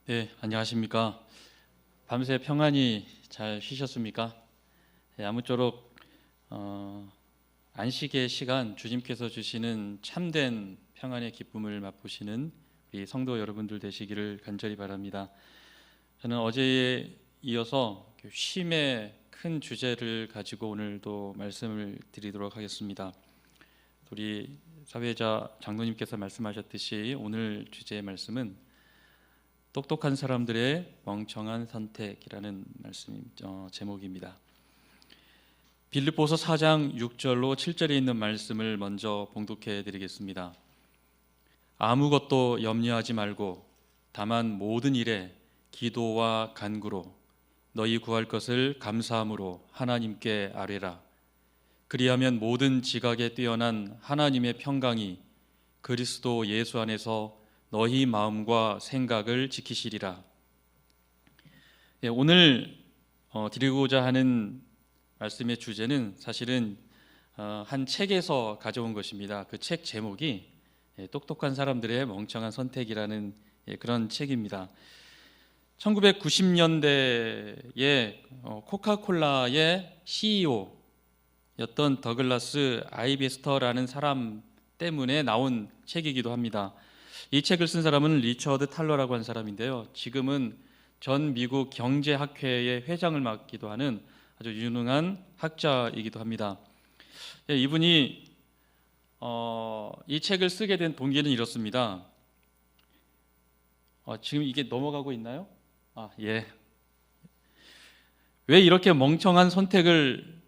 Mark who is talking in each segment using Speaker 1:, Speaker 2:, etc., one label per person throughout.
Speaker 1: 네, 안녕하십니까. 밤새 평안히 잘 쉬셨습니까? 네, 아무쪼록 안식의 시간 주님께서 주시는 참된 평안의 기쁨을 맛보시는 우리 성도 여러분들 되시기를 간절히 바랍니다. 저는 어제에 이어서 쉼의 큰 주제를 가지고 오늘도 말씀을 드리도록 하겠습니다. 우리 사회자 장로님께서 말씀하셨듯이 오늘 주제의 말씀은 똑똑한 사람들의 멍청한 선택이라는 말씀 제목입니다. 빌립보서 4장 6절로 7절에 있는 말씀을 먼저 봉독해 드리겠습니다. 아무것도 염려하지 말고 다만 모든 일에 기도와 간구로 너희 구할 것을 감사함으로 하나님께 아뢰라. 그리하면 모든 지각에 뛰어난 하나님의 평강이 그리스도 예수 안에서 너희 마음과 생각을 지키시리라. 오늘 드리고자 하는 말씀의 주제는 사실은 한 책에서 가져온 것입니다. 그 책 제목이 똑똑한 사람들의 멍청한 선택이라는 그런 책입니다. 1990년대에 코카콜라의 CEO였던 더글라스 아이베스터라는 사람 때문에 나온 책이기도 합니다. 이 책을 쓴 사람은 리처드 탈러라고 하는 사람인데요. 지금은 전 미국 경제학회의 회장을 맡기도 하는 아주 유능한 학자이기도 합니다. 이분이 이 책을 쓰게 된 동기는 이렇습니다. 지금 이게 넘어가고 있나요? 예. 왜 이렇게 멍청한 선택을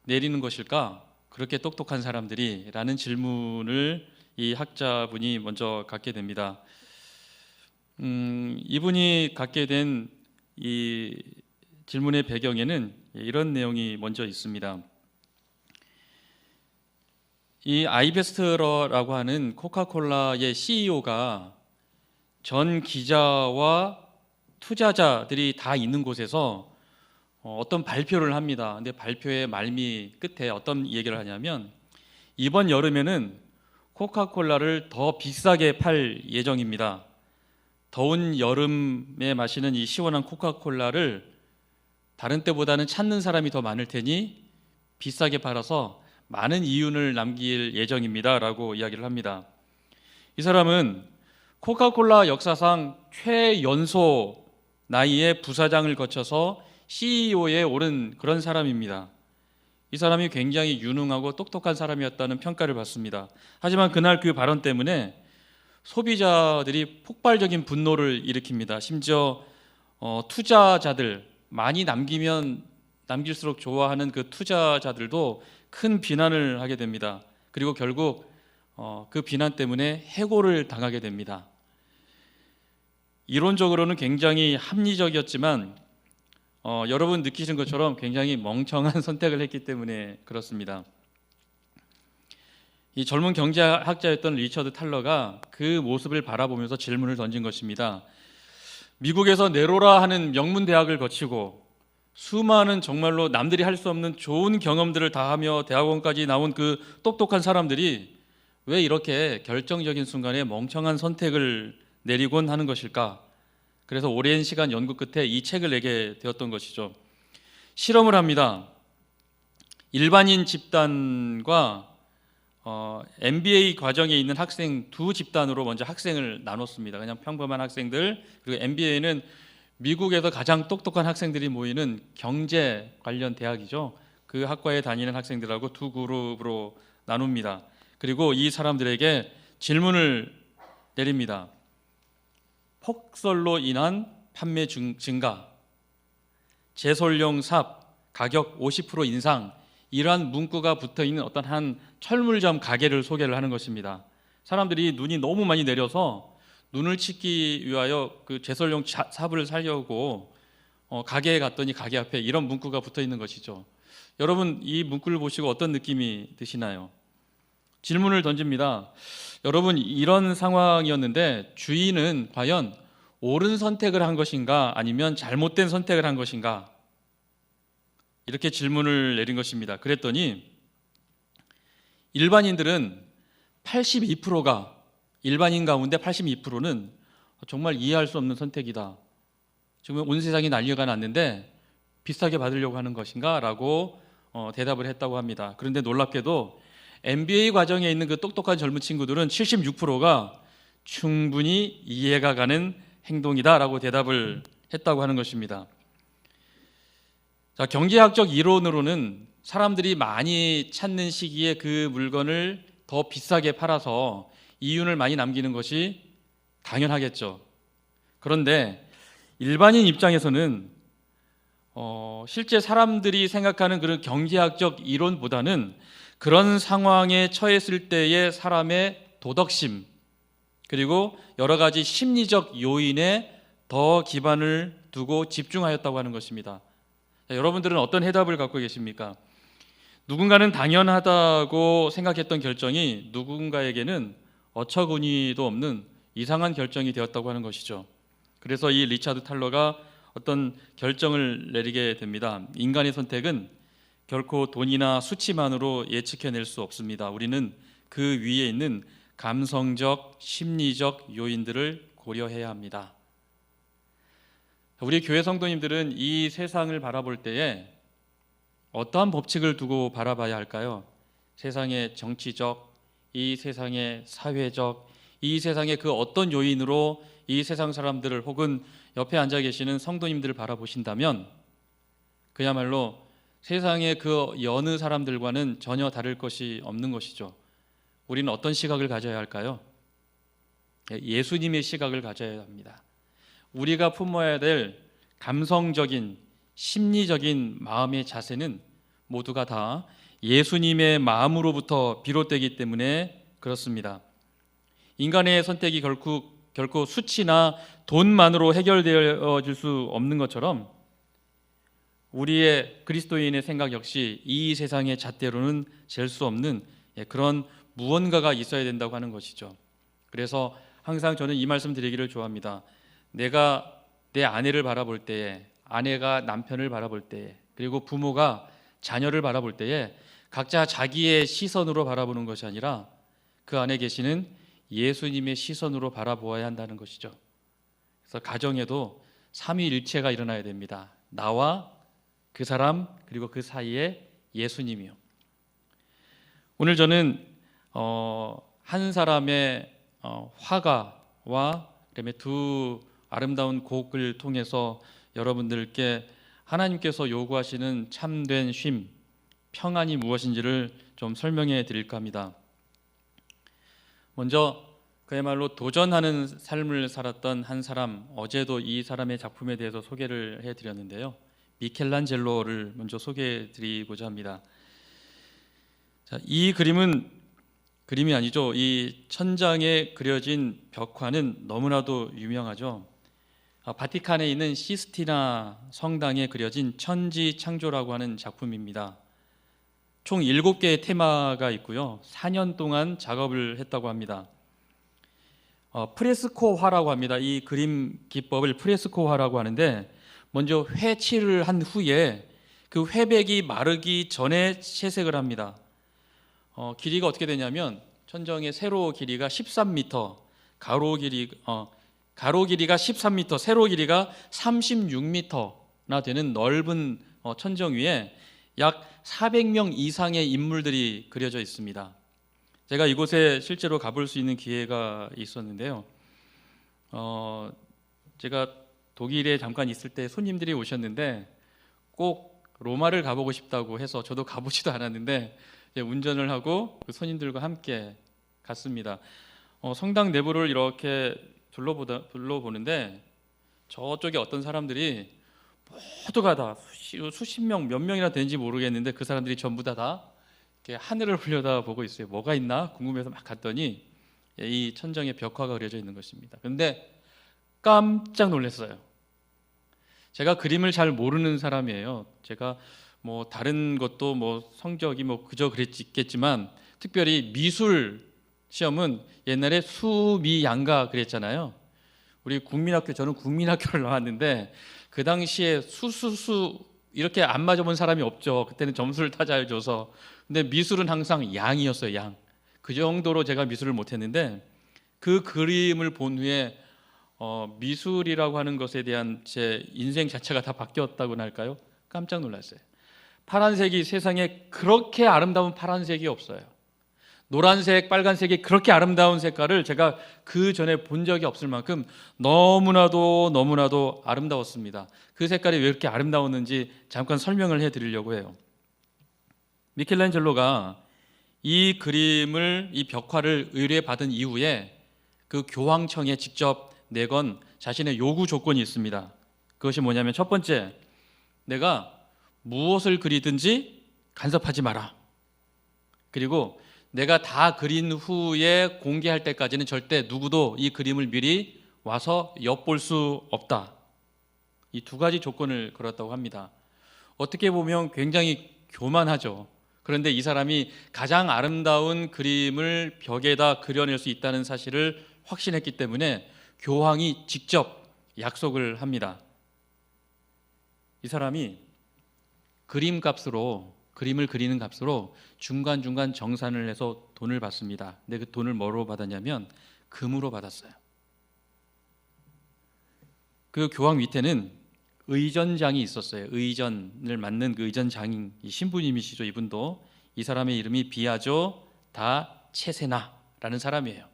Speaker 1: 내리는 것일까? 그렇게 똑똑한 사람들이 라는 질문을 이 학자분이 먼저 갖게 됩니다. 이분이 갖게 된 이 질문의 배경에는 이런 내용이 먼저 있습니다. 이 아이베스터라고 하는 코카콜라의 CEO가 전 기자와 투자자들이 다 있는 곳에서 어떤 발표를 합니다. 근데 발표의 말미 끝에 어떤 얘기를 하냐면 이번 여름에는 코카콜라를 더 비싸게 팔 예정입니다. 더운 여름에 마시는 이 시원한 코카콜라를 다른 때보다는 찾는 사람이 더 많을 테니 비싸게 팔아서 많은 이윤을 남길 예정입니다 라고 이야기를 합니다. 이 사람은 코카콜라 역사상 최연소 나이에 부사장을 거쳐서 CEO에 오른 그런 사람입니다. 이 사람이 굉장히 유능하고 똑똑한 사람이었다는 평가를 받습니다. 하지만 그날 그 발언 때문에 소비자들이 폭발적인 분노를 일으킵니다. 심지어 투자자들, 많이 남기면 남길수록 좋아하는 그 투자자들도 큰 비난을 하게 됩니다. 그리고 결국 그 비난 때문에 해고를 당하게 됩니다. 이론적으로는 굉장히 합리적이었지만 여러분 느끼시는 것처럼 굉장히 멍청한 선택을 했기 때문에 그렇습니다. 이 젊은 경제학자였던 리처드 탈러가 그 모습을 바라보면서 질문을 던진 것입니다. 미국에서 네로라 하는 명문 대학을 거치고 수많은 정말로 남들이 할 수 없는 좋은 경험들을 다 하며 대학원까지 나온 그 똑똑한 사람들이 왜 이렇게 결정적인 순간에 멍청한 선택을 내리곤 하는 것일까? 그래서 오랜 시간 연구 끝에 이 책을 내게 되었던 것이죠. 실험을 합니다. 일반인 집단과 MBA 과정에 있는 학생 두 집단으로 먼저 학생을 나눴습니다. 그냥 평범한 학생들, 그리고 MBA는 미국에서 가장 똑똑한 학생들이 모이는 경제 관련 대학이죠. 그 학과에 다니는 학생들하고 두 그룹으로 나눕니다. 그리고 이 사람들에게 질문을 내립니다. 폭설로 인한 판매 증가, 제설용 삽 가격 50% 인상, 이러한 문구가 붙어있는 어떤 한 철물점 가게를 소개를 하는 것입니다. 사람들이 눈이 너무 많이 내려서 눈을 치기 위하여 그 제설용 삽을 사려고 가게에 갔더니 가게 앞에 이런 문구가 붙어있는 것이죠. 여러분 이 문구를 보시고 어떤 느낌이 드시나요? 질문을 던집니다. 여러분 이런 상황이었는데 주인은 과연 옳은 선택을 한 것인가 아니면 잘못된 선택을 한 것인가? 이렇게 질문을 내린 것입니다. 그랬더니 일반인들은 82%가 일반인 가운데 82%는 정말 이해할 수 없는 선택이다. 지금 온 세상이 난리가 났는데 비싸게 받으려고 하는 것인가? 라고 대답을 했다고 합니다. 그런데 놀랍게도 MBA 과정에 있는 그 똑똑한 젊은 친구들은 76%가 충분히 이해가 가는 행동이다라고 대답을 했다고 하는 것입니다. 자, 경제학적 이론으로는 사람들이 많이 찾는 시기에 그 물건을 더 비싸게 팔아서 이윤을 많이 남기는 것이 당연하겠죠. 그런데 일반인 입장에서는 실제 사람들이 생각하는 그런 경제학적 이론보다는 그런 상황에 처했을 때의 사람의 도덕심, 그리고 여러 가지 심리적 요인에 더 기반을 두고 집중하였다고 하는 것입니다. 자, 여러분들은 어떤 해답을 갖고 계십니까? 누군가는 당연하다고 생각했던 결정이 누군가에게는 어처구니도 없는 이상한 결정이 되었다고 하는 것이죠. 그래서 이 리차드 탈러가 어떤 결정을 내리게 됩니다. 인간의 선택은 결코 돈이나 수치만으로 예측해낼 수 없습니다. 우리는 그 위에 있는 감성적, 심리적 요인들을 고려해야 합니다. 우리 교회 성도님들은 이 세상을 바라볼 때에 어떠한 법칙을 두고 바라봐야 할까요? 세상의 정치적, 이 세상의 사회적, 이 세상의 그 어떤 요인으로 이 세상 사람들을 혹은 옆에 앉아 계시는 성도님들을 바라보신다면 그야말로 세상의 그 여느 사람들과는 전혀 다를 것이 없는 것이죠. 우리는 어떤 시각을 가져야 할까요? 예수님의 시각을 가져야 합니다. 우리가 품어야 될 감성적인, 심리적인 마음의 자세는 모두가 다 예수님의 마음으로부터 비롯되기 때문에 그렇습니다. 인간의 선택이 결코 수치나 돈만으로 해결되어질 수 없는 것처럼 우리의 그리스도인의 생각 역시 이 세상의 잣대로는 잴 수 없는 그런 무언가가 있어야 된다고 하는 것이죠. 그래서 항상 저는 이 말씀 드리기를 좋아합니다. 내가 내 아내를 바라볼 때에, 아내가 남편을 바라볼 때에, 그리고 부모가 자녀를 바라볼 때에 각자 자기의 시선으로 바라보는 것이 아니라 그 안에 계시는 예수님의 시선으로 바라보아야 한다는 것이죠. 그래서 가정에도 삼위일체가 일어나야 됩니다. 나와 그 사람 그리고 그 사이에 예수님이요. 오늘 저는 한 사람의 화가와 그다음에 두 아름다운 곡을 통해서 여러분들께 하나님께서 요구하시는 참된 쉼, 평안이 무엇인지를 좀 설명해 드릴까 합니다. 먼저 그야말로 도전하는 삶을 살았던 한 사람, 어제도 이 사람의 작품에 대해서 소개를 해드렸는데요. 미켈란젤로를 먼저 소개해 드리고자 합니다. 자, 이 그림이 아니죠. 이 천장에 그려진 벽화는 너무나도 유명하죠. 바티칸에 있는 시스티나 성당에 그려진 천지창조라고 하는 작품입니다. 총 7개의 테마가 있고요. 4년 동안 작업을 했다고 합니다. 프레스코화라고 합니다. 이 그림 기법을 프레스코화라고 하는데 먼저 회칠을 한 후에 그 회백이 마르기 전에 채색을 합니다. 길이가 어떻게 되냐면 천정의 세로 길이가 13m, 가로 길이가 13m, 세로 길이가 36m나 되는 넓은 천정 위에 약 400명 이상의 인물들이 그려져 있습니다. 제가 이곳에 실제로 가볼 수 있는 기회가 있었는데요. 제가 독일에 잠깐 있을 때 손님들이 오셨는데 꼭 로마를 가보고 싶다고 해서 저도 가보지도 않았는데 운전을 하고 그 손님들과 함께 갔습니다. 성당 내부를 이렇게 둘러보는데 저쪽에 어떤 사람들이 모두가 다 수십 명, 몇 명이나 되는지 모르겠는데 그 사람들이 전부 다 이렇게 하늘을 올려다 보고 있어요. 뭐가 있나 궁금해서 막 갔더니 이 천정에 벽화가 그려져 있는 것입니다. 그런데 깜짝 놀랐어요. 제가 그림을 잘 모르는 사람이에요. 제가 뭐 다른 것도 뭐 성적이 뭐 그저 그랬겠지만 특별히 미술 시험은 옛날에 수미양가 그랬잖아요. 우리 국민학교, 저는 국민학교를 나왔는데 그 당시에 수수수 이렇게 안 맞아본 사람이 없죠. 그때는 점수를 다 잘 줘서. 근데 미술은 항상 양이었어요. 양. 그 정도로 제가 미술을 못했는데 그 그림을 본 후에 미술이라고 하는 것에 대한 제 인생 자체가 다 바뀌었다고나 할까요? 깜짝 놀랐어요. 파란색이 세상에 그렇게 아름다운 파란색이 없어요. 노란색, 빨간색이 그렇게 아름다운 색깔을 제가 그 전에 본 적이 없을 만큼 너무나도 아름다웠습니다. 그 색깔이 왜 이렇게 아름다웠는지 잠깐 설명을 해드리려고 해요. 미켈란젤로가 이 그림을, 이 벽화를 의뢰받은 이후에 그 교황청에 직접 내건 자신의 요구 조건이 있습니다. 그것이 뭐냐면, 첫 번째, 내가 무엇을 그리든지 간섭하지 마라. 그리고 내가 다 그린 후에 공개할 때까지는 절대 누구도 이 그림을 미리 와서 엿볼 수 없다. 이 두 가지 조건을 걸었다고 합니다. 어떻게 보면 굉장히 교만하죠. 그런데 이 사람이 가장 아름다운 그림을 벽에다 그려낼 수 있다는 사실을 확신했기 때문에 교황이 직접 약속을 합니다. 이 사람이 그림을 그리는 값으로 중간중간 정산을 해서 돈을 받습니다. 근데 그 돈을 뭐로 받았냐면 금으로 받았어요. 그 교황 밑에는 의전장이 있었어요. 의전을 맡는 그 의전장인 이 신부님이시죠. 이분도. 이 사람의 이름이 비아조 다 체세나라는 사람이에요.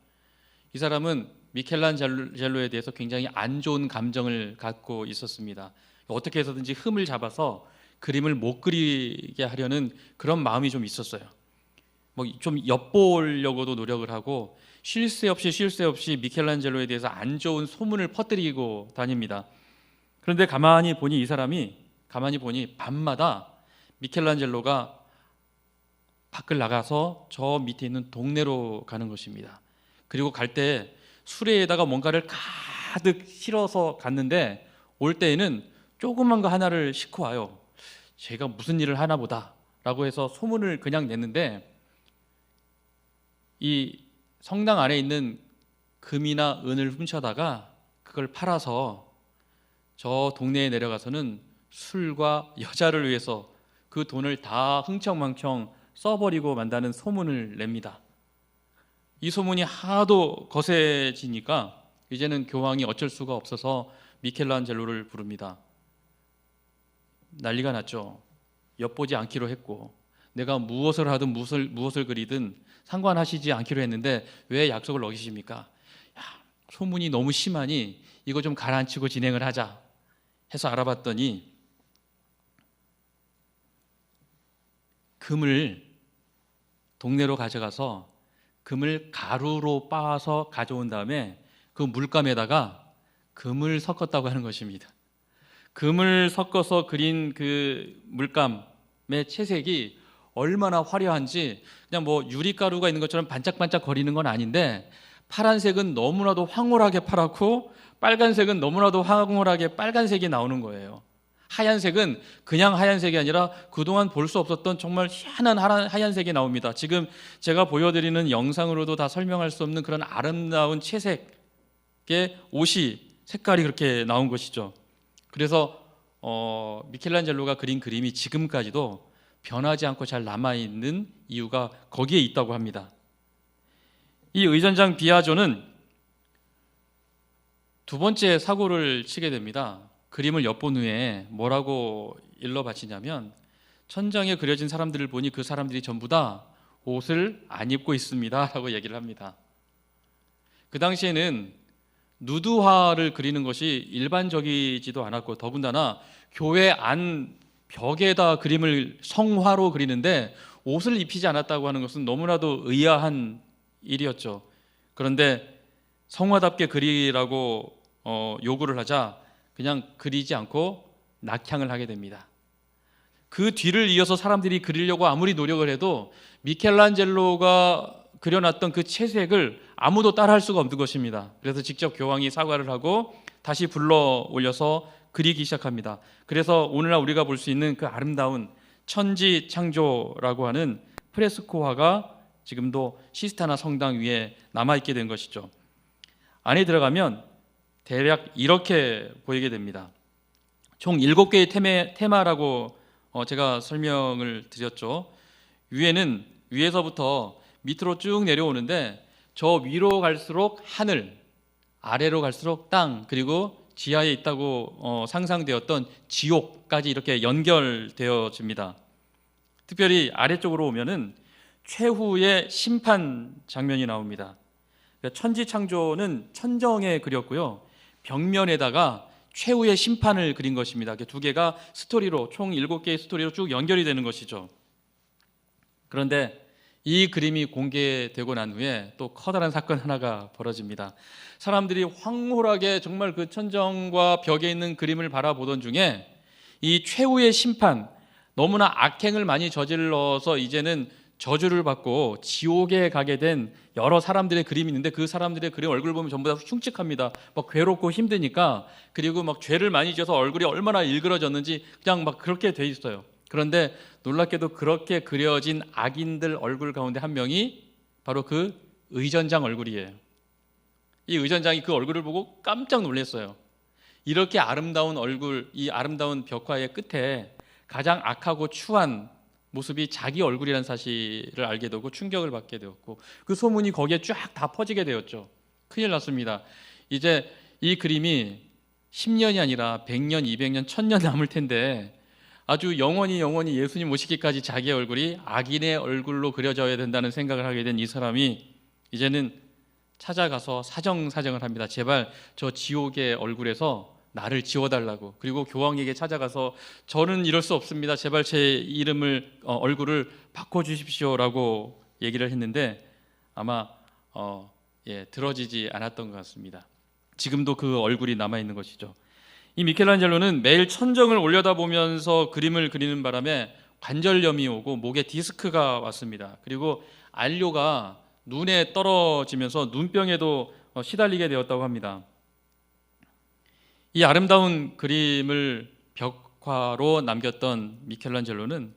Speaker 1: 이 사람은 미켈란젤로에 대해서 굉장히 안 좋은 감정을 갖고 있었습니다. 어떻게 해서든지 흠을 잡아서 그림을 못 그리게 하려는 그런 마음이 좀 있었어요. 뭐 좀 엿보려고도 노력을 하고 쉴 새 없이 미켈란젤로에 대해서 안 좋은 소문을 퍼뜨리고 다닙니다. 그런데 가만히 보니 밤마다 미켈란젤로가 밖을 나가서 저 밑에 있는 동네로 가는 것입니다. 그리고 갈 때 수레에다가 뭔가를 가득 실어서 갔는데 올 때에는 조그만 거 하나를 싣고 와요. 제가 무슨 일을 하나 보다 라고 해서 소문을 그냥 냈는데, 이 성당 안에 있는 금이나 은을 훔쳐다가 그걸 팔아서 저 동네에 내려가서는 술과 여자를 위해서 그 돈을 다 흥청망청 써버리고 만다는 소문을 냅니다. 이 소문이 하도 거세지니까 이제는 교황이 어쩔 수가 없어서 미켈란젤로를 부릅니다. 난리가 났죠. 엿보지 않기로 했고 내가 무엇을 하든 무엇을 그리든 상관하시지 않기로 했는데 왜 약속을 어기십니까? 소문이 너무 심하니 이거 좀 가라앉히고 진행을 하자 해서 알아봤더니 금을 동네로 가져가서 금을 가루로 빻아서 가져온 다음에 그 물감에다가 금을 섞었다고 하는 것입니다. 금을 섞어서 그린 그 물감의 채색이 얼마나 화려한지, 그냥 뭐 유리가루가 있는 것처럼 반짝반짝 거리는 건 아닌데, 파란색은 너무나도 황홀하게 파랗고 빨간색은 너무나도 황홀하게 빨간색이 나오는 거예요. 하얀색은 그냥 하얀색이 아니라 그동안 볼 수 없었던 정말 희한한 하얀색이 나옵니다. 지금 제가 보여드리는 영상으로도 다 설명할 수 없는 그런 아름다운 채색의 옷이 색깔이 그렇게 나온 것이죠. 그래서 미켈란젤로가 그린 그림이 지금까지도 변하지 않고 잘 남아있는 이유가 거기에 있다고 합니다. 이 의전장 비아조는 두 번째 사고를 치게 됩니다. 그림을 엿본 후에 뭐라고 일러 바치냐면, 천장에 그려진 사람들을 보니 그 사람들이 전부 다 옷을 안 입고 있습니다 라고 얘기를 합니다. 그 당시에는 누드화를 그리는 것이 일반적이지도 않았고, 더군다나 교회 안 벽에다 그림을 성화로 그리는데 옷을 입히지 않았다고 하는 것은 너무나도 의아한 일이었죠. 그런데 성화답게 그리라고 요구를 하자 그냥 그리지 않고 낙향을 하게 됩니다. 그 뒤를 이어서 사람들이 그리려고 아무리 노력을 해도 미켈란젤로가 그려놨던 그 채색을 아무도 따라할 수가 없는 것입니다. 그래서 직접 교황이 사과를 하고 다시 불러 올려서 그리기 시작합니다. 그래서 오늘날 우리가 볼 수 있는 그 아름다운 천지창조라고 하는 프레스코화가 지금도 시스타나 성당 위에 남아있게 된 것이죠. 안에 들어가면 대략 이렇게 보이게 됩니다. 총 7개의 테마라고 제가 설명을 드렸죠. 위에서부터 밑으로 쭉 내려오는데 저 위로 갈수록 하늘, 아래로 갈수록 땅, 그리고 지하에 있다고 상상되었던 지옥까지 이렇게 연결되어집니다. 특별히 아래쪽으로 오면은 최후의 심판 장면이 나옵니다. 천지창조는 천정에 그렸고요, 벽면에다가 최후의 심판을 그린 것입니다. 두 개가 스토리로, 총 7개의 스토리로 쭉 연결이 되는 것이죠. 그런데 이 그림이 공개되고 난 후에 또 커다란 사건 하나가 벌어집니다. 사람들이 황홀하게 정말 그 천정과 벽에 있는 그림을 바라보던 중에 이 최후의 심판, 너무나 악행을 많이 저질러서 이제는 저주를 받고 지옥에 가게 된 여러 사람들의 그림이 있는데, 그 사람들의 그림 얼굴 보면 전부 다 흉측합니다. 막 괴롭고 힘드니까, 그리고 막 죄를 많이 지어서 얼굴이 얼마나 일그러졌는지 그냥 막 그렇게 돼 있어요. 그런데 놀랍게도 그렇게 그려진 악인들 얼굴 가운데 한 명이 바로 그 의전장 얼굴이에요. 이 의전장이 그 얼굴을 보고 깜짝 놀랐어요. 이렇게 아름다운 얼굴, 이 아름다운 벽화의 끝에 가장 악하고 추한 모습이 자기 얼굴이라는 사실을 알게 되고 충격을 받게 되었고, 그 소문이 거기에 쫙 다 퍼지게 되었죠. 큰일 났습니다. 이제 이 그림이 10년이 아니라 100년, 200년, 1000년 남을 텐데 아주 영원히 예수님 오시기까지 자기 얼굴이 악인의 얼굴로 그려져야 된다는 생각을 하게 된 이 사람이 이제는 찾아가서 사정을 합니다. 제발 저 지옥의 얼굴에서 나를 지워달라고. 그리고 교황에게 찾아가서 저는 이럴 수 없습니다. 제발 제 이름을 얼굴을 바꿔주십시오라고 얘기를 했는데 아마 들어지지 않았던 것 같습니다. 지금도 그 얼굴이 남아있는 것이죠. 이 미켈란젤로는 매일 천정을 올려다보면서 그림을 그리는 바람에 관절염이 오고 목에 디스크가 왔습니다. 그리고 안료가 눈에 떨어지면서 눈병에도 시달리게 되었다고 합니다. 이 아름다운 그림을 벽화로 남겼던 미켈란젤로는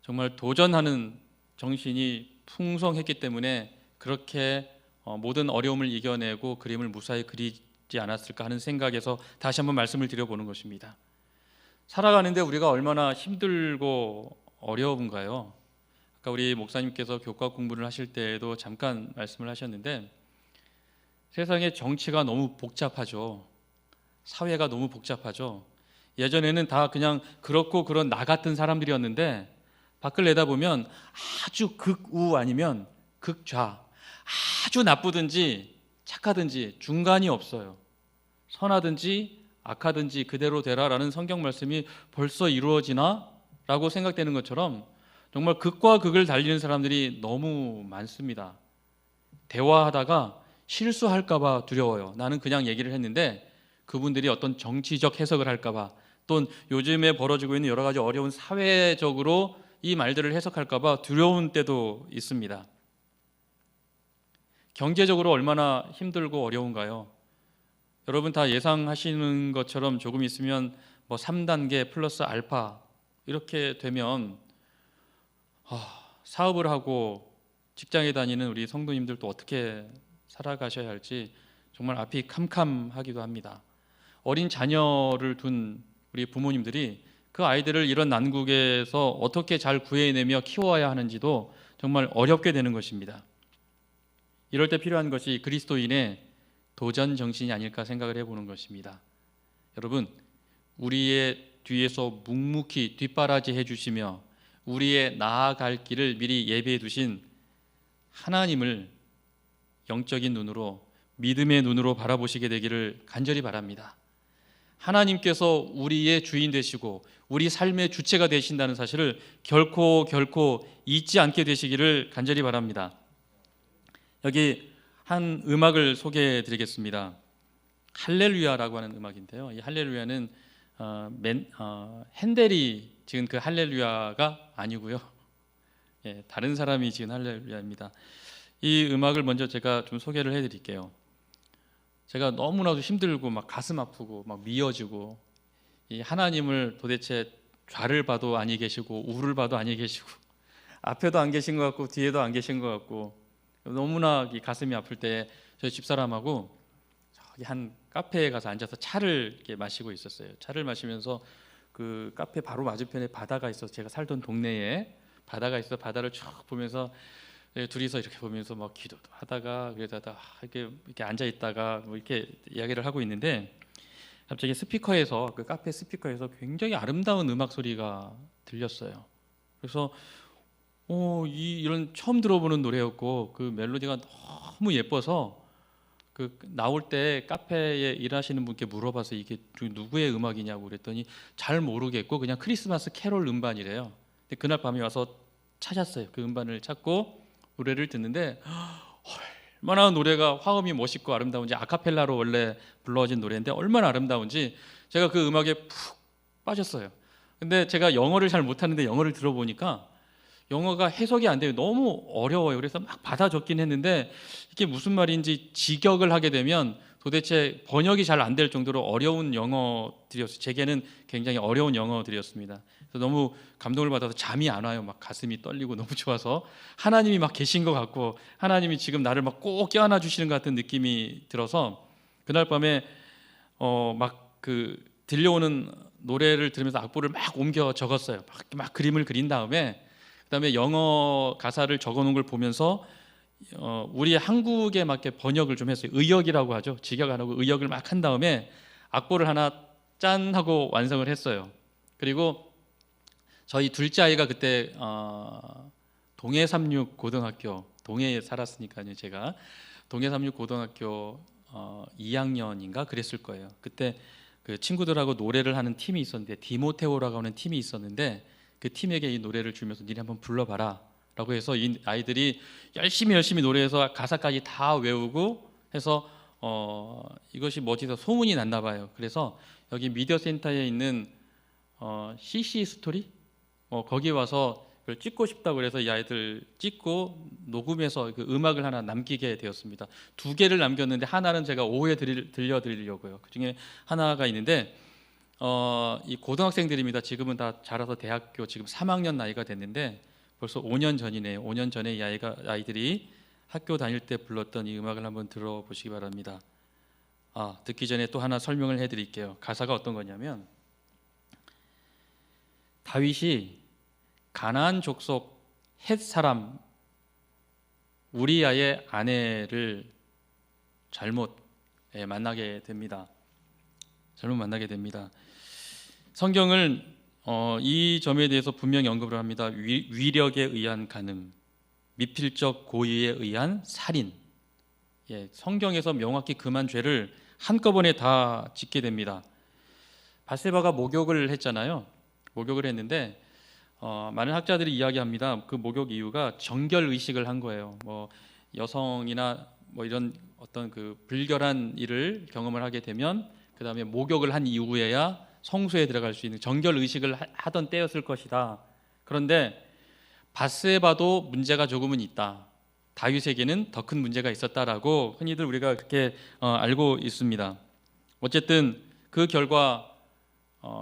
Speaker 1: 정말 도전하는 정신이 풍성했기 때문에 그렇게 모든 어려움을 이겨내고 그림을 무사히 그리지 않았을까 하는 생각에서 다시 한번 말씀을 드려보는 것입니다. 살아가는데 우리가 얼마나 힘들고 어려운가요? 아까 우리 목사님께서 교과 공부를 하실 때에도 잠깐 말씀을 하셨는데, 세상의 정치가 너무 복잡하죠. 사회가 너무 복잡하죠. 예전에는 다 그냥 그렇고 그런 나 같은 사람들이었는데 밖을 내다보면 아주 극우 아니면 극좌, 아주 나쁘든지 착하든지 중간이 없어요. 선하든지 악하든지 그대로 되라라는 성경 말씀이 벌써 이루어지나? 라고 생각되는 것처럼 정말 극과 극을 달리는 사람들이 너무 많습니다. 대화하다가 실수할까 봐 두려워요. 나는 그냥 얘기를 했는데 그분들이 어떤 정치적 해석을 할까 봐, 또는 요즘에 벌어지고 있는 여러 가지 어려운 사회적으로 이 말들을 해석할까 봐 두려운 때도 있습니다. 경제적으로 얼마나 힘들고 어려운가요? 여러분 다 예상하시는 것처럼 조금 있으면 3단계 플러스 알파 이렇게 되면 사업을 하고 직장에 다니는 우리 성도님들도 어떻게 살아가셔야 할지 정말 앞이 캄캄하기도 합니다. 어린 자녀를 둔 우리 부모님들이 그 아이들을 이런 난국에서 어떻게 잘 구해내며 키워야 하는지도 정말 어렵게 되는 것입니다. 이럴 때 필요한 것이 그리스도인의 도전 정신이 아닐까 생각을 해보는 것입니다. 여러분, 우리의 뒤에서 묵묵히 뒷바라지 해주시며 우리의 나아갈 길을 미리 예비해 두신 하나님을 영적인 눈으로, 믿음의 눈으로 바라보시게 되기를 간절히 바랍니다. 하나님께서 우리의 주인 되시고 우리 삶의 주체가 되신다는 사실을 결코 잊지 않게 되시기를 간절히 바랍니다. 여기 한 음악을 소개해 드리겠습니다. 할렐루야라고 하는 음악인데요. 이 할렐루야는 핸델이 지은 그 할렐루야가 아니고요. 다른 사람이 지은 할렐루야입니다. 이 음악을 먼저 제가 좀 소개를 해드릴게요. 제가 너무나도 힘들고 막 가슴 아프고 막 미어지고, 이 하나님을 도대체 좌를 봐도 아니 계시고 우를 봐도 아니 계시고 앞에도 안 계신 것 같고 뒤에도 안 계신 것 같고 너무나 이 가슴이 아플 때 저희 집사람하고 저기 한 카페에 가서 앉아서 차를 이렇게 마시고 있었어요. 차를 마시면서 그 카페 바로 맞은편에 바다가 있어서, 제가 살던 동네에 바다가 있어서 바다를 쭉 보면서 둘이서 이렇게 보면서 막 기도도 하다가 그러다가 이렇게 앉아 있다가 뭐 이렇게 이야기를 하고 있는데 갑자기 스피커에서 그 카페 스피커에서 굉장히 아름다운 음악 소리가 들렸어요. 그래서 이런 처음 들어보는 노래였고 그 멜로디가 너무 예뻐서 그 나올 때 카페에 일하시는 분께 물어봐서 이게 누구의 음악이냐고 그랬더니 잘 모르겠고 그냥 크리스마스 캐롤 음반이래요. 근데 그날 밤에 와서 찾았어요. 그 음반을 찾고 노래를 듣는데 얼마나 노래가 화음이 멋있고 아름다운지, 아카펠라로 원래 불러진 노래인데 얼마나 아름다운지 제가 그 음악에 푹 빠졌어요. 근데 제가 영어를 잘 못하는데 영어를 들어보니까 영어가 해석이 안 돼요. 너무 어려워요. 그래서 막 받아 적긴 했는데 이게 무슨 말인지 직역을 하게 되면 도대체 번역이 잘 안 될 정도로 어려운 영어들이었어요. 제게는 굉장히 어려운 영어들이었습니다. 그래서 너무 감동을 받아서 잠이 안 와요. 막 가슴이 떨리고 너무 좋아서 하나님이 막 계신 것 같고 하나님이 지금 나를 막 꼭 껴안아 주시는 것 같은 느낌이 들어서 그날 밤에 막 그 들려오는 노래를 들으면서 악보를 막 옮겨 적었어요. 막 그림을 그린 다음에 그다음에 영어 가사를 적어놓은 걸 보면서 우리 한국에 맞게 번역을 좀 했어요. 의역이라고 하죠. 직역 안 하고 의역을 막 한 다음에 악보를 하나 짠 하고 완성을 했어요. 그리고 저희 둘째 아이가 그때 동해 36 고등학교, 동해에 살았으니까요. 제가 동해 36 고등학교 2학년인가 그랬을 거예요. 그때 그 친구들하고 노래를 하는 팀이 있었는데 디모테오라고 하는 팀이 있었는데 그 팀에게 이 노래를 주면서 니네 한번 불러봐라 라고 해서 이 아이들이 열심히 노래해서 가사까지 다 외우고 해서 이것이 멋지서 소문이 났나 봐요. 그래서 여기 미디어 센터에 있는 CC 스토리 거기 와서 그걸 찍고 싶다고 그래서 이 아이들 찍고 녹음해서 그 음악을 하나 남기게 되었습니다. 2개를 남겼는데 하나는 제가 오후에 들려드리려고요. 그 중에 하나가 있는데 이 고등학생들입니다. 지금은 다 자라서 대학교 지금 3학년 나이가 됐는데 벌써 5년 전이네요. 5년 전에 이 아이들이 학교 다닐 때 불렀던 이 음악을 한번 들어보시기 바랍니다. 듣기 전에 또 하나 설명을 해드릴게요. 가사가 어떤 거냐면 다윗이 가나안 족속 헷 사람 우리아의 아내를 잘못 만나게 됩니다. 성경을 이 점에 대해서 분명히 언급을 합니다. 위력에 의한 간음, 미필적 고의에 의한 살인. 성경에서 명확히 금한 죄를 한꺼번에 다 짓게 됩니다. 밧세바가 목욕을 했잖아요. 목욕을 했는데 많은 학자들이 이야기합니다. 그 목욕 이유가 정결 의식을 한 거예요. 뭐 여성이나 뭐 이런 어떤 그 불결한 일을 경험을 하게 되면 그 다음에 목욕을 한 이후에야 성소에 들어갈 수 있는 정결 의식을 하던 때였을 것이다. 그런데 밧세바도 문제가 조금은 있다. 다윗에게는 더 큰 문제가 있었다라고 흔히들 우리가 그렇게 알고 있습니다. 어쨌든 그 결과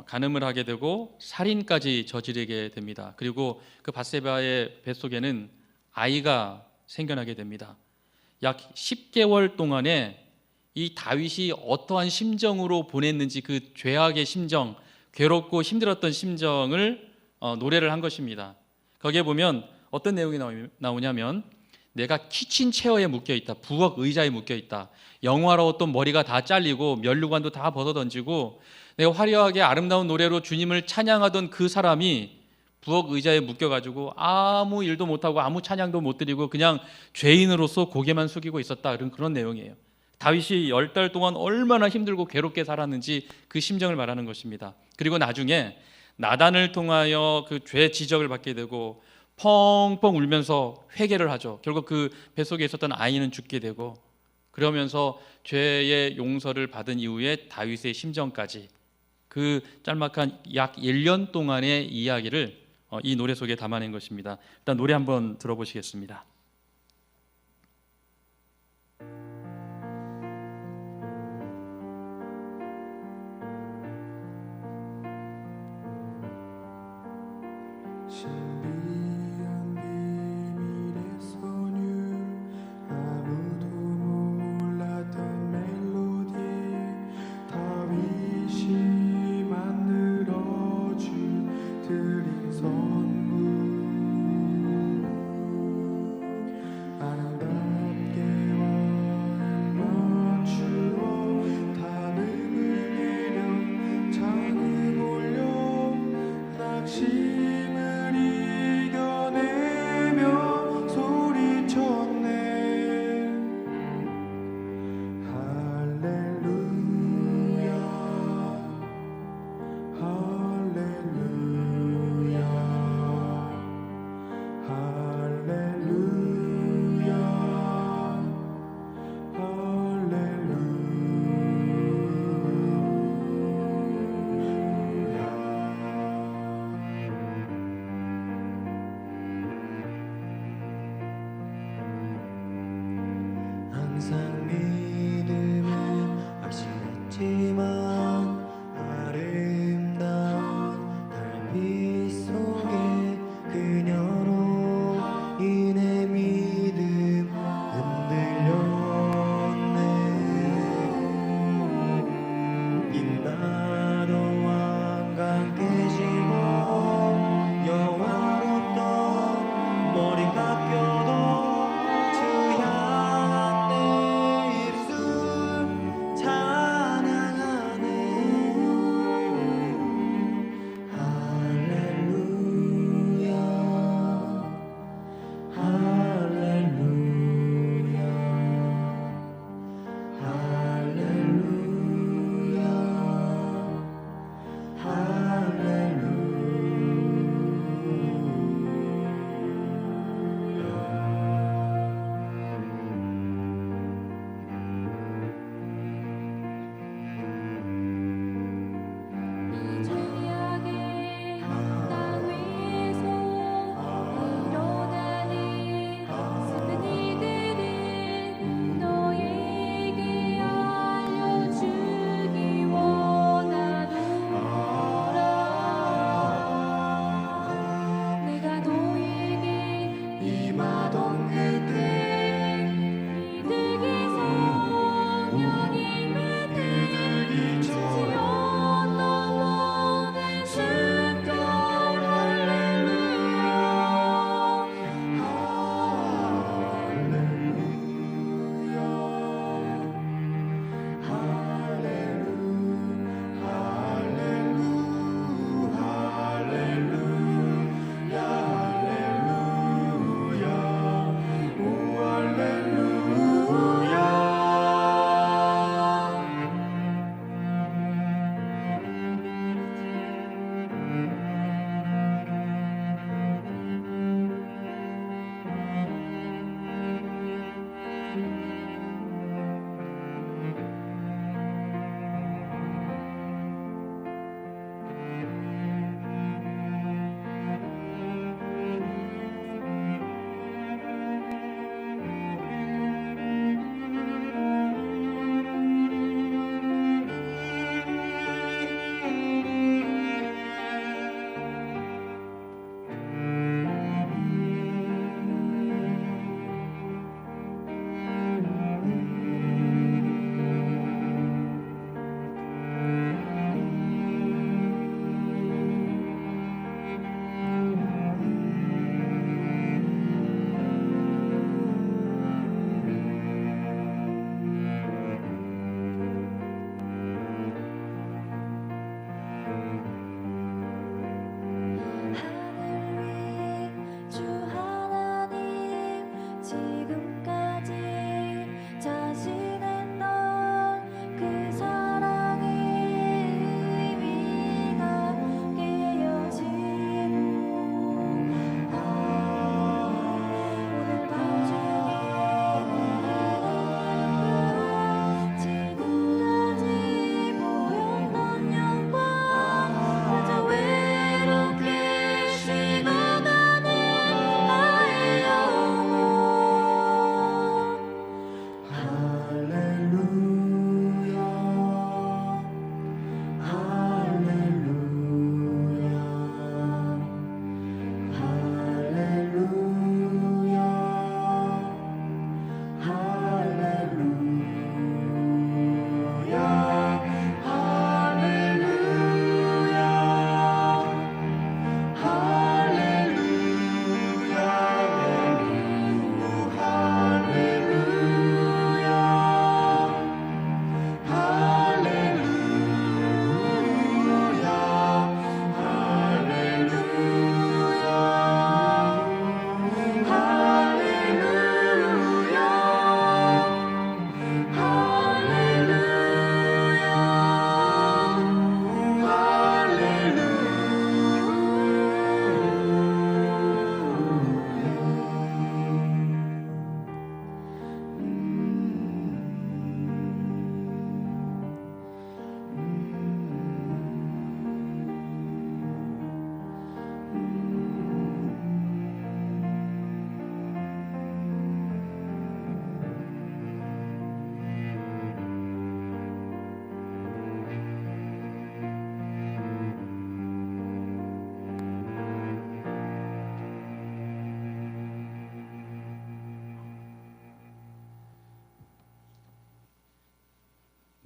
Speaker 1: 간음을 하게 되고 살인까지 저지르게 됩니다. 그리고 그 밧세바의 뱃속에는 아이가 생겨나게 됩니다. 약 10개월 동안에 이 다윗이 어떠한 심정으로 보냈는지 그 죄악의 심정, 괴롭고 힘들었던 심정을 노래를 한 것입니다. 거기에 보면 어떤 내용이 나오냐면 내가 키친 체어에 묶여있다. 부엌 의자에 묶여있다. 영화로웠던 머리가 다 잘리고 면류관도 다 벗어던지고 내가 화려하게 아름다운 노래로 주님을 찬양하던 그 사람이 부엌 의자에 묶여가지고 아무 일도 못하고 아무 찬양도 못 드리고 그냥 죄인으로서 고개만 숙이고 있었다. 그런 내용이에요. 다윗이 10달 동안 얼마나 힘들고 괴롭게 살았는지 그 심정을 말하는 것입니다. 그리고 나중에 나단을 통하여 그 죄 지적을 받게 되고 펑펑 울면서 회개를 하죠. 결국 그 뱃속에 있었던 아이는 죽게 되고 그러면서 죄의 용서를 받은 이후에 다윗의 심정까지 그 짤막한 약 1년 동안의 이야기를 이 노래 속에 담아낸 것입니다. 일단 노래 한번 들어보시겠습니다.
Speaker 2: 아름다운 달빛 속에 그녀로 인해 믿음 흔들렸네. 빛나던 왕관 깨지고 영화롭던 머리 깎여도 주 향한 내 입술 찬양하네.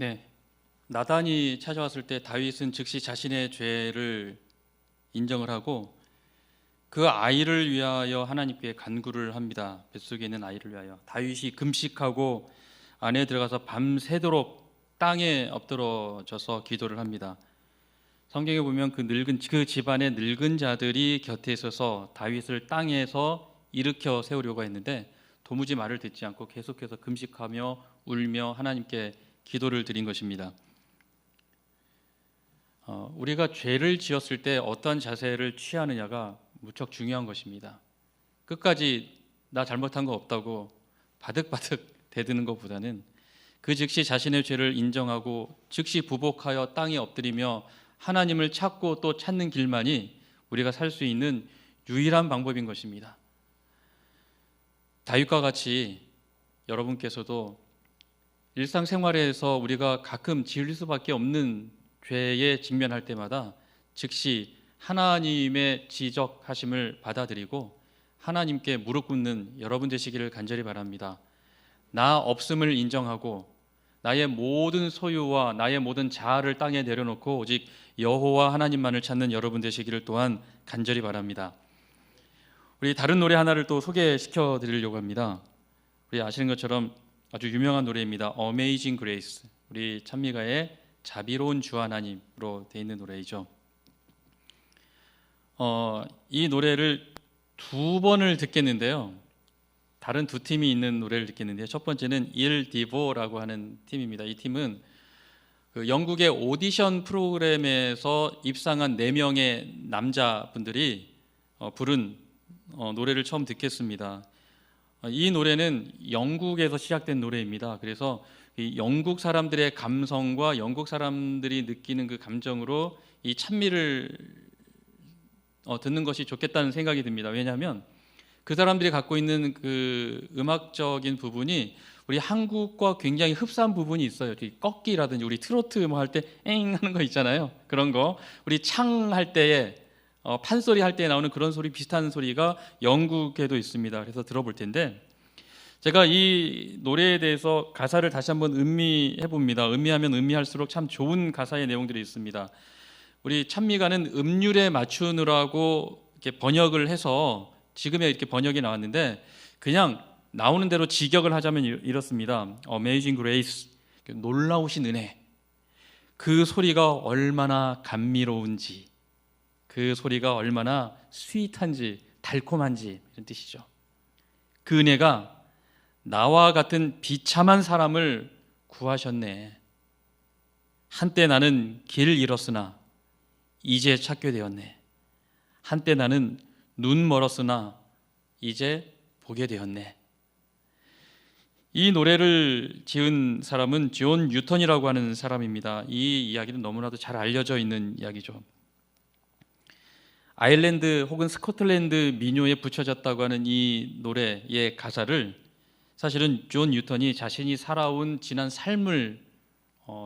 Speaker 1: 네, 나단이 찾아왔을 때 다윗은 즉시 자신의 죄를 인정을 하고 그 아이를 위하여 하나님께 간구를 합니다. 뱃속에 있는 아이를 위하여. 다윗이 금식하고 안에 들어가서 밤새도록 땅에 엎드러져서 기도를 합니다. 성경에 보면 그 집안의 늙은 자들이 곁에 있어서 다윗을 땅에서 일으켜 세우려고 했는데 도무지 말을 듣지 않고 계속해서 금식하며 울며 하나님께 기도를 드린 것입니다. 우리가 죄를 지었을 때 어떤 자세를 취하느냐가 무척 중요한 것입니다. 끝까지 나 잘못한 거 없다고 바득바득 대드는 것보다는 그 즉시 자신의 죄를 인정하고 즉시 부복하여 땅에 엎드리며 하나님을 찾고 또 찾는 길만이 우리가 살 수 있는 유일한 방법인 것입니다. 다윗과 같이 여러분께서도 일상생활에서 우리가 가끔 지을 수밖에 없는 죄에 직면할 때마다 즉시 하나님의 지적하심을 받아들이고 하나님께 무릎 꿇는 여러분 되시기를 간절히 바랍니다. 나 없음을 인정하고 나의 모든 소유와 나의 모든 자아를 땅에 내려놓고 오직 여호와 하나님만을 찾는 여러분 되시기를 또한 간절히 바랍니다. 우리 다른 노래 하나를 또 소개시켜 드리려고 합니다. 우리 아시는 것처럼 아주 유명한 노래입니다. Amazing Grace. 우리 찬미가의 자비로운 주 하나님으로 되어 있는 노래이죠. 이 노래를 두 번을 듣겠는데요. 다른 두 팀이 있는 노래를 듣겠는데요. 첫 번째는 일 디보라고 하는 팀입니다. 이 팀은 그 영국의 오디션 프로그램에서 입상한 4명의 남자분들이 부른 노래를 처음 듣겠습니다. 이 노래는 영국에서 시작된 노래입니다. 그래서 이 영국 사람들의 감성과 영국 사람들이 느끼는 그 감정으로 이 찬미를 듣는 것이 좋겠다는 생각이 듭니다. 왜냐하면 그 사람들이 갖고 있는 그 음악적인 부분이 우리 한국과 굉장히 흡사한 부분이 있어요. 꺾기라든지 우리 트로트 뭐 할 때 엥 하는 거 있잖아요. 그런 거 우리 창 할 때에 판소리 할 때 나오는 그런 소리 비슷한 소리가 영국에도 있습니다. 그래서 들어볼 텐데 제가 이 노래에 대해서 가사를 다시 한번 음미해 봅니다. 음미하면 음미할수록 참 좋은 가사의 내용들이 있습니다. 우리 찬미가는 음률에 맞추느라고 이렇게 번역을 해서 지금의 이렇게 번역이 나왔는데 그냥 나오는 대로 직역을 하자면 이렇습니다. Amazing Grace, 놀라우신 은혜. 그 소리가 얼마나 감미로운지, 그 소리가 얼마나 스윗한지, 달콤한지 이런 뜻이죠. 그 은혜가 나와 같은 비참한 사람을 구하셨네. 한때 나는 길을 잃었으나 이제 찾게 되었네. 한때 나는 눈 멀었으나 이제 보게 되었네. 이 노래를 지은 사람은 존 뉴턴이라고 하는 사람입니다. 이 이야기는 너무나도 잘 알려져 있는 이야기죠. 아일랜드 혹은 스코틀랜드 민요에 붙여졌다고 하는 이 노래의 가사를 사실은 존 뉴턴이 자신이 살아온 지난 삶을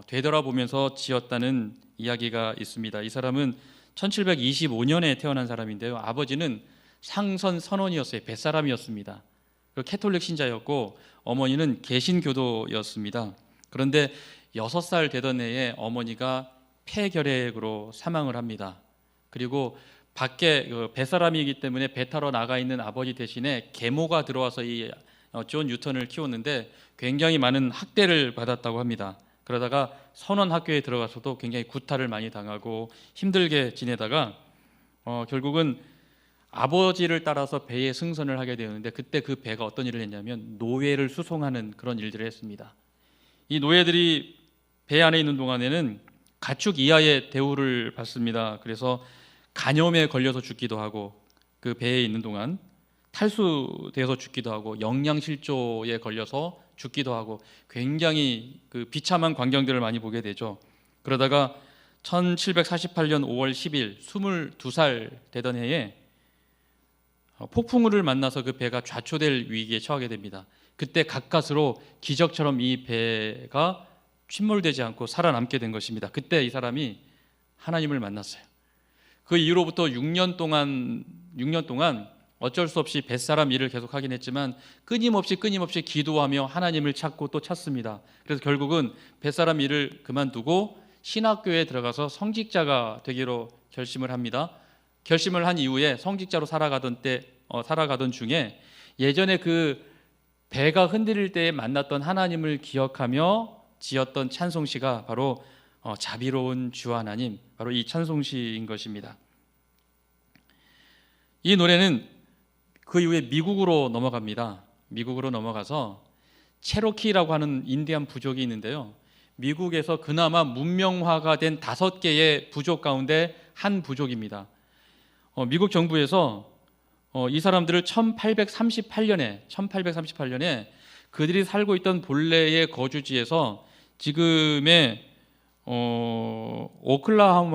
Speaker 1: 되돌아보면서 지었다는 이야기가 있습니다. 이 사람은 1725년에 태어난 사람인데요. 아버지는 상선 선원이었어요. 뱃사람이었습니다. 캐톨릭 신자였고 어머니는 개신교도였습니다. 그런데 6살 되던 해에 어머니가 폐결핵으로 사망을 합니다. 그리고 밖에 뱃사람이기 때문에 배 타러 나가 있는 아버지 대신에 계모가 들어와서 이 존 뉴턴을 키웠는데 굉장히 많은 학대를 받았다고 합니다. 그러다가 선원 학교에 들어가서도 굉장히 구타를 많이 당하고 힘들게 지내다가 결국은 아버지를 따라서 배에 승선을 하게 되었는데 그때 그 배가 어떤 일을 했냐면 노예를 수송하는 그런 일들을 했습니다. 이 노예들이 배 안에 있는 동안에는 가축 이하의 대우를 받습니다. 그래서 간염에 걸려서 죽기도 하고 그 배에 있는 동안 탈수돼서 죽기도 하고 영양실조에 걸려서 죽기도 하고 굉장히 그 비참한 광경들을 많이 보게 되죠. 그러다가 1748년 5월 10일 22살 되던 해에 폭풍우를 만나서 그 배가 좌초될 위기에 처하게 됩니다. 그때 가까스로 기적처럼 이 배가 침몰되지 않고 살아남게 된 것입니다. 그때 이 사람이 하나님을 만났어요. 그 이후로부터 6년 동안 어쩔 수 없이 뱃사람 일을 계속 하긴 했지만 끊임없이 기도하며 하나님을 찾고 또 찾습니다. 그래서 결국은 뱃사람 일을 그만두고 신학교에 들어가서 성직자가 되기로 결심을 합니다. 결심을 한 이후에 성직자로 살아가던 중에 예전에 그 배가 흔들릴 때 만났던 하나님을 기억하며 지었던 찬송시가 바로 자비로운 주 하나님, 바로 이 찬송시인 것입니다. 이 노래는 그 이후에 미국으로 넘어갑니다. 미국으로 넘어가서 체로키라고 하는 인디안 부족이 있는데요. 미국에서 그나마 문명화가 된 5개의 부족 가운데 한 부족입니다. 미국 정부에서 이 사람들을 1838년에 그들이 살고 있던 본래의 거주지에서 지금의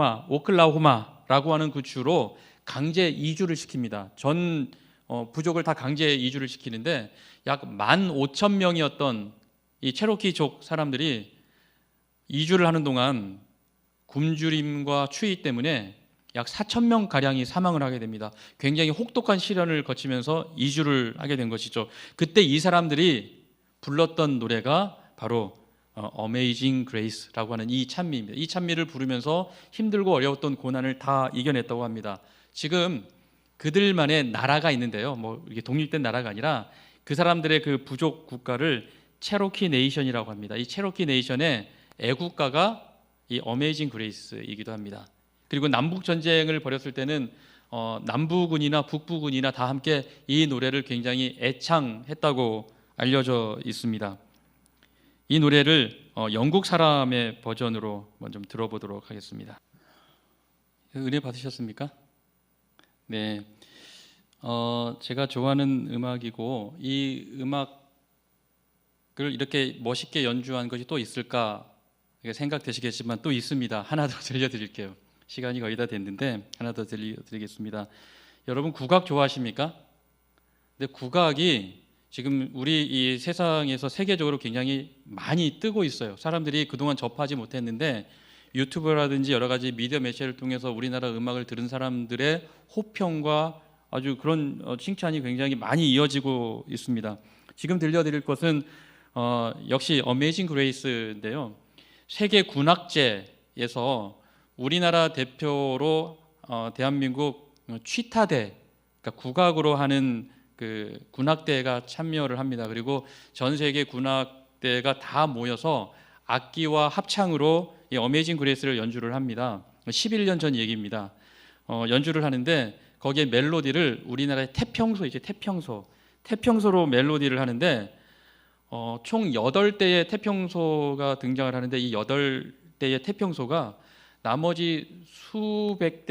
Speaker 1: 오클라호마라고 하는 그 주로 강제 이주를 시킵니다. 전 부족을 다 강제 이주를 시키는데 약 15,000명이었던 이 체로키족 사람들이 이주를 하는 동안 굶주림과 추위 때문에 약 4,000명 가량이 사망을 하게 됩니다. 굉장히 혹독한 시련을 거치면서 이주를 하게 된 것이죠. 그때 이 사람들이 불렀던 노래가 바로 Amazing Grace라고 하는 이 찬미입니다. 이 찬미를 부르면서 힘들고 어려웠던 고난을 다 이겨냈다고 합니다. 지금 그들만의 나라가 있는데요. 뭐 이게 독립된 나라가 아니라 그 사람들의 그 부족 국가를 체로키 네이션이라고 합니다. 이 체로키 네이션의 애국가가 이 어메이징 그레이스이기도 합니다. 그리고 남북 전쟁을 벌였을 때는 남부군이나 북부군이나 다 함께 이 노래를 굉장히 애창했다고 알려져 있습니다. 이 노래를 영국 사람의 버전으로 먼저 들어보도록 하겠습니다. 은혜 받으셨습니까? 네, 제가 좋아하는 음악이고 이 음악을 이렇게 멋있게 연주한 것이 또 있을까 생각되시겠지만 또 있습니다. 하나 더 들려드릴게요. 시간이 거의 다 됐는데 하나 더 들려드리겠습니다. 여러분 국악 좋아하십니까? 근데 국악이 지금 우리 이 세상에서 세계적으로 굉장히 많이 뜨고 있어요. 사람들이 그동안 접하지 못했는데 유튜브라든지 여러 가지 미디어 매체를 통해서 우리나라 음악을 들은 사람들의 호평과 아주 그런 칭찬이 굉장히 많이 이어지고 있습니다. 지금 들려드릴 것은 역시 어메이징 그레이스인데요. 세계 군악제에서 우리나라 대표로 대한민국 취타대, 그러니까 국악으로 하는 그 군악대가 참여를 합니다. 그리고 전 세계 군악대가 다 모여서 악기와 합창으로 이 어메이징 그레이스를 연주를 합니다. 11년 전 얘기입니다. 연주를 하는데 거기에 멜로디를 우리나라의 태평소로 멜로디를 하는데 총 8대의 태평소가 등장을 하는데 이 8대의 태평소가 나머지 수백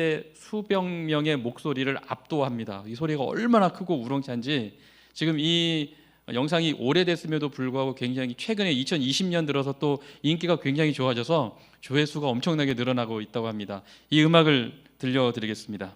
Speaker 1: 명의 목소리를 압도합니다. 이 소리가 얼마나 크고 우렁찬지 지금 이 영상이 오래됐음에도 불구하고 굉장히 최근에 2020년 들어서 또 인기가 굉장히 좋아져서 조회수가 엄청나게 늘어나고 있다고 합니다. 이 음악을 들려드리겠습니다.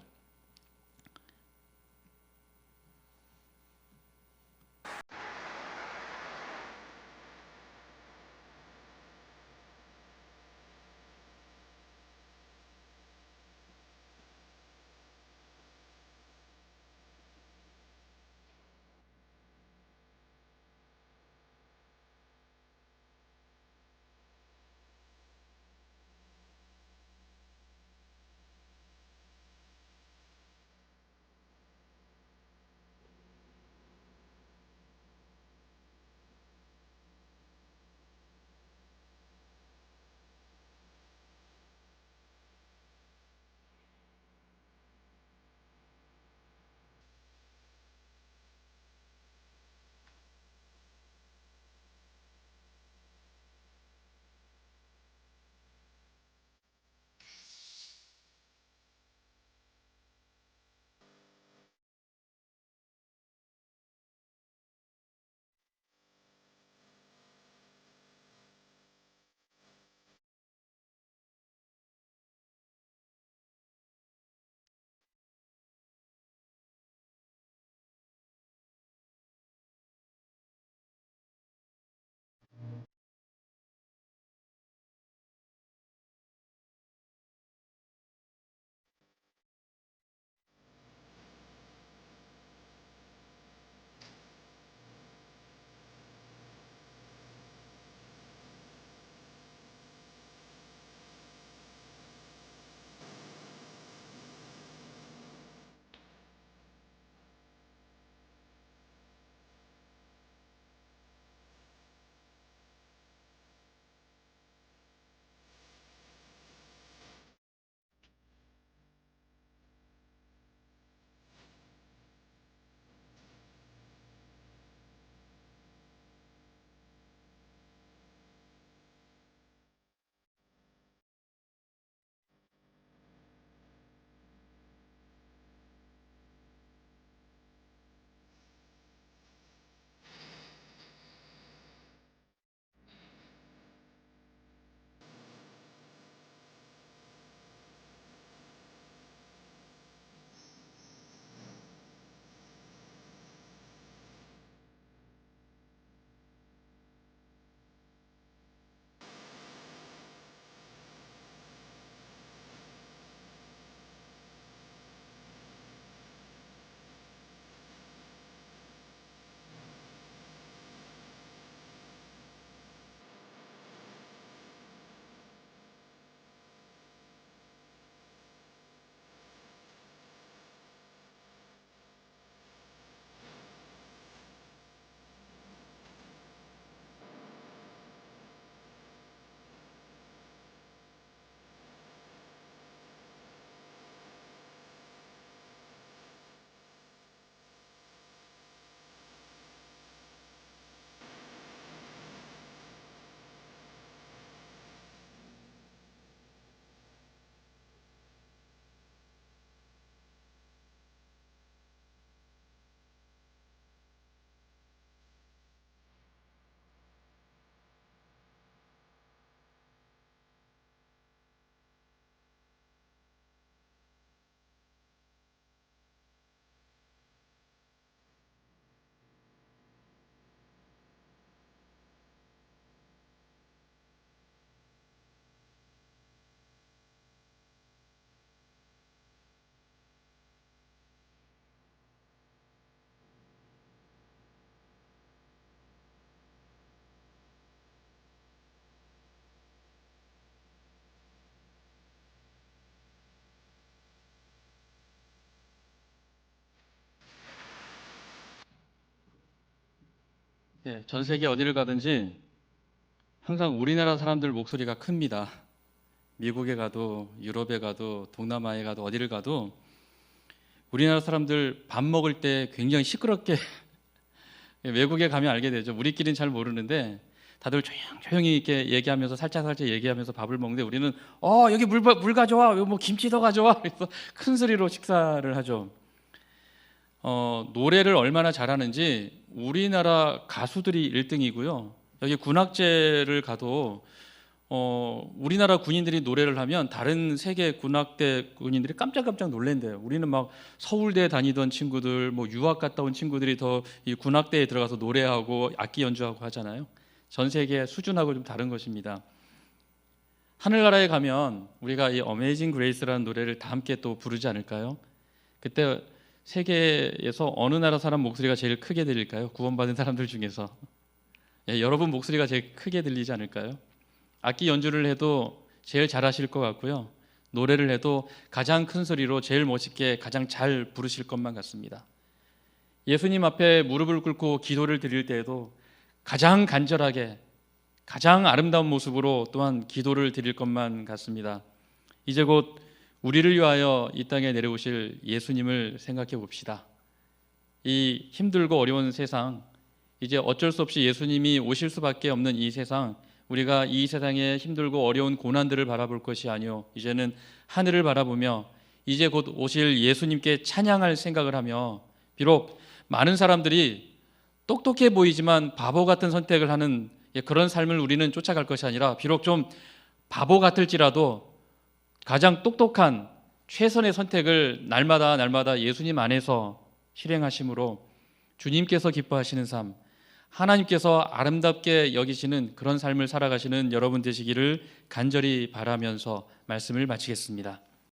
Speaker 1: 네, 전 세계 어디를 가든지 항상 우리나라 사람들 목소리가 큽니다. 미국에 가도 유럽에 가도 동남아에 가도 어디를 가도 우리나라 사람들 밥 먹을 때 굉장히 시끄럽게 외국에 가면 알게 되죠. 우리끼리는 잘 모르는데 다들 조용히 이렇게 얘기하면서 살짝 얘기하면서 밥을 먹는데 우리는 여기 물 가져와, 여기 뭐 김치 더 가져와, 그래서 큰 소리로 식사를 하죠. 노래를 얼마나 잘하는지 우리나라 가수들이 1등이고요. 여기 군악제를 가도 우리나라 군인들이 노래를 하면 다른 세계 군악대 군인들이 깜짝깜짝 놀란대요. 우리는 막 서울대 다니던 친구들, 뭐 유학 갔다 온 친구들이 더 이 군악대에 들어가서 노래하고 악기 연주하고 하잖아요. 전 세계 수준하고 좀 다른 것입니다. 하늘나라에 가면 우리가 이 어메이징 그레이스라는 노래를 다 함께 또 부르지 않을까요? 그때 세계에서 어느 나라 사람 목소리가 제일 크게 들릴까요? 구원받은 사람들 중에서 여러분 목소리가 제일 크게 들리지 않을까요? 악기 연주를 해도 제일 잘하실 것 같고요. 노래를 해도 가장 큰 소리로 제일 멋있게 가장 잘 부르실 것만 같습니다. 예수님 앞에 무릎을 꿇고 기도를 드릴 때에도 가장 간절하게 가장 아름다운 모습으로 또한 기도를 드릴 것만 같습니다. 이제 곧 우리를 위하여 이 땅에 내려오실 예수님을 생각해 봅시다. 이 힘들고 어려운 세상, 이제 어쩔 수 없이 예수님이 오실 수밖에 없는 이 세상, 우리가 이 세상의 힘들고 어려운 고난들을 바라볼 것이 아니요 이제는 하늘을 바라보며 이제 곧 오실 예수님께 찬양할 생각을 하며, 비록 많은 사람들이 똑똑해 보이지만 바보 같은 선택을 하는 그런 삶을 우리는 쫓아갈 것이 아니라, 비록 좀 바보 같을지라도 가장 똑똑한 최선의 선택을 날마다 예수님 안에서 실행하심으로 주님께서 기뻐하시는 삶, 하나님께서 아름답게 여기시는 그런 삶을 살아가시는 여러분 되시기를 간절히 바라면서 말씀을 마치겠습니다.